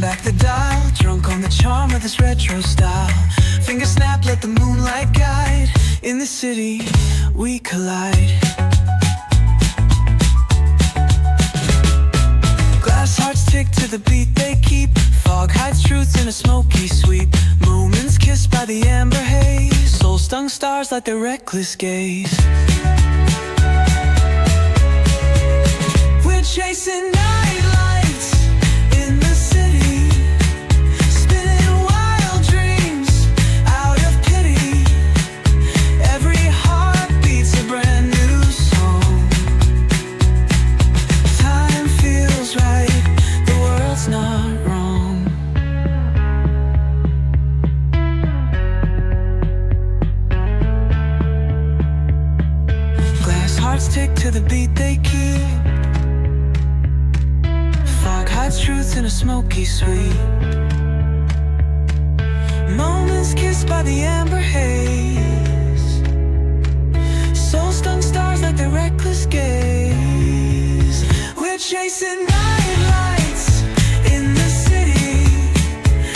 back the dial, drunk on the charm of this retro style. Finger snap, let the moonlight guide. In the city, we collide. Glass hearts tick to the beat they keep. Fog hides truth in a smoky sweep. Moments kissed by the amber haze. Soul-stung stars light their reckless gaze. We're chasing night lights in the city, spinning wild dreams out of pity. Every heart beats a brand new song. Time feels right, the world's not wrong. Glass hearts tick to the beat they keep. Fog hides truth in a smoky sweep. Moments kissed by the amber haze. Soul-stung stars like their reckless gaze. We're chasing night lights in the city,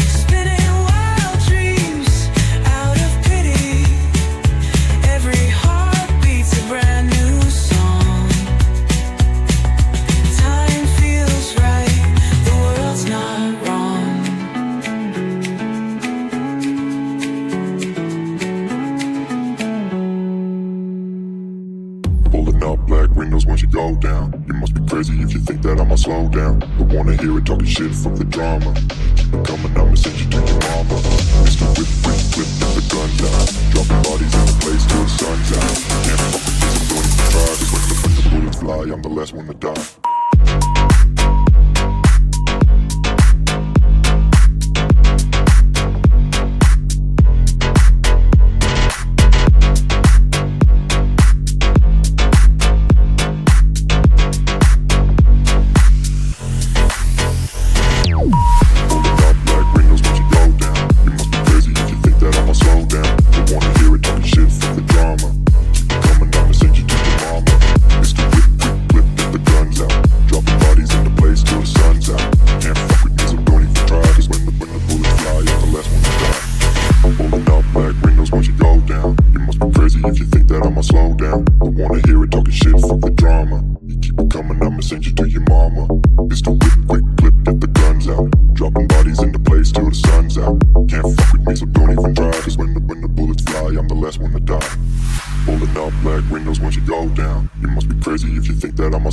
spinning wild dreams out of pity. Every heart beats a brand new song. Time feels right, the world's not wrong. Pulling up black windows once you go down. You must be crazy if you think that I'ma slow down. Don't wanna hear it talking shit, fuck the drama. Keep it coming, I'ma send you to your mama. Mr. Whip, whip, whip, get the guns out. Dropping bodies in the place till the sun's out. Can't fuck with this, I'm going to try. Cause when the bullets fly, I'm the last one to die.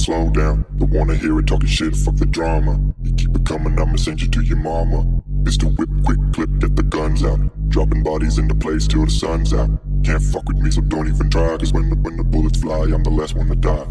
Slow down, don't wanna hear it talking shit, fuck the drama. You keep it coming, I'ma send you to your mama. Mr. Whip, quick clip, get the guns out. Dropping bodies into place till the sun's out. Can't fuck with me, so don't even try. Cause when the bullets fly, I'm the last one to die.